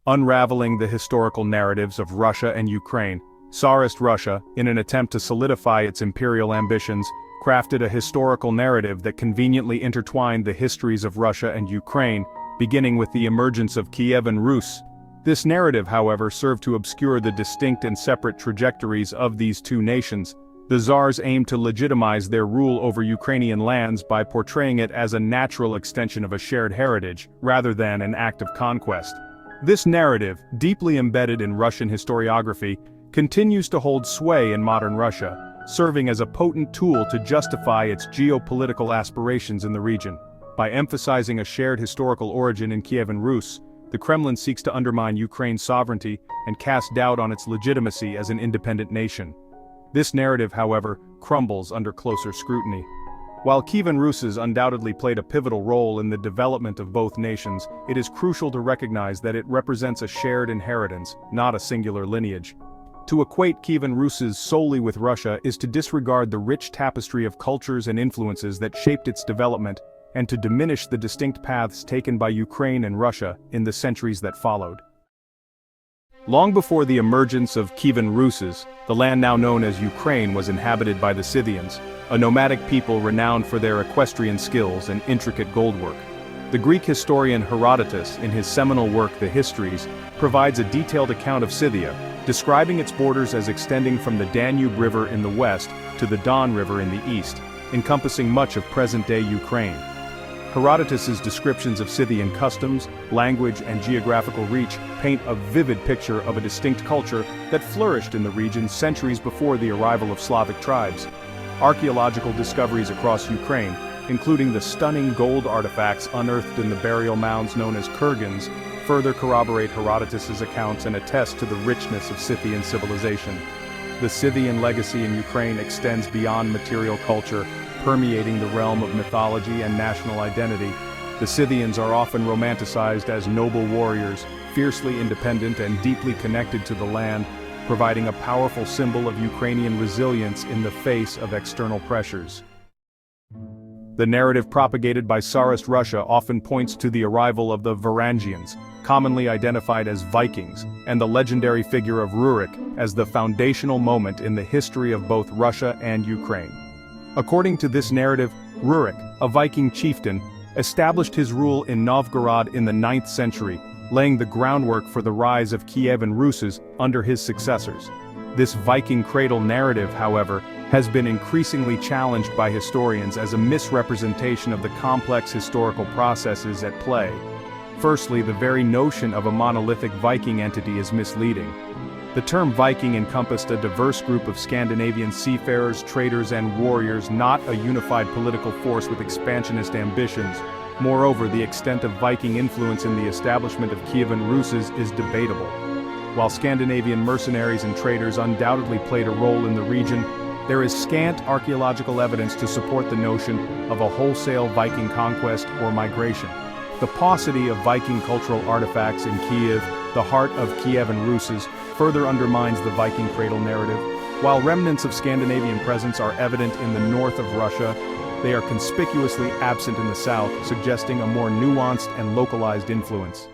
Unraveling the historical narratives of Russia and Ukraine, Tsarist Russia, in an attempt to solidify its imperial ambitions, crafted a historical narrative that conveniently intertwined the histories of Russia and Ukraine, beginning with the emergence of Kievan Rus. This narrative, however, served to obscure the distinct and separate trajectories of these two nations. The Tsars aimed to legitimize their rule over Ukrainian lands by portraying it as a natural extension of a shared heritage, rather than an act of conquest. This narrative, deeply embedded in Russian historiography, continues to hold sway in modern Russia, serving as a potent tool to justify its geopolitical aspirations in the region. By emphasizing a shared historical origin in Kievan Rus, the Kremlin seeks to undermine Ukraine's sovereignty and cast doubt on its legitimacy as an independent nation. This narrative, however, crumbles under closer scrutiny. While Kievan Rus undoubtedly played a pivotal role in the development of both nations, it is crucial to recognize that it represents a shared inheritance, not a singular lineage. To equate Kievan Rus solely with Russia is to disregard the rich tapestry of cultures and influences that shaped its development, and to diminish the distinct paths taken by Ukraine and Russia in the centuries that followed. Long before the emergence of Kievan Rus, the land now known as Ukraine was inhabited by the Scythians, a nomadic people renowned for their equestrian skills and intricate goldwork. The Greek historian Herodotus, in his seminal work The Histories, provides a detailed account of Scythia, describing its borders as extending from the Danube River in the west to the Don River in the east, encompassing much of present-day Ukraine. Herodotus's descriptions of Scythian customs, language, and geographical reach paint a vivid picture of a distinct culture that flourished in the region centuries before the arrival of Slavic tribes. Archaeological discoveries across Ukraine, including the stunning gold artifacts unearthed in the burial mounds known as kurgans, further corroborate Herodotus's accounts and attest to the richness of Scythian civilization. The Scythian legacy in Ukraine extends beyond material culture, permeating the realm of mythology and national identity. The Scythians are often romanticized as noble warriors, fiercely independent and deeply connected to the land, providing a powerful symbol of Ukrainian resilience in the face of external pressures. The narrative propagated by Tsarist Russia often points to the arrival of the Varangians, commonly identified as Vikings, and the legendary figure of Rurik as the foundational moment in the history of both Russia and Ukraine. According to this narrative, Rurik, a Viking chieftain, established his rule in Novgorod in the 9th century, laying the groundwork for the rise of Kievan Rus under his successors. This Viking cradle narrative, however, has been increasingly challenged by historians as a misrepresentation of the complex historical processes at play. Firstly, the very notion of a monolithic Viking entity is misleading. The term Viking encompassed a diverse group of Scandinavian seafarers, traders, and warriors, not a unified political force with expansionist ambitions. Moreover, the extent of Viking influence in the establishment of Kievan Rus is debatable. While Scandinavian mercenaries and traders undoubtedly played a role in the region, there is scant archaeological evidence to support the notion of a wholesale Viking conquest or migration. The paucity of Viking cultural artifacts in Kiev, the heart of Kievan Rus, further undermines the Viking cradle narrative. While remnants of Scandinavian presence are evident in the north of Russia, they are conspicuously absent in the south, suggesting a more nuanced and localized influence.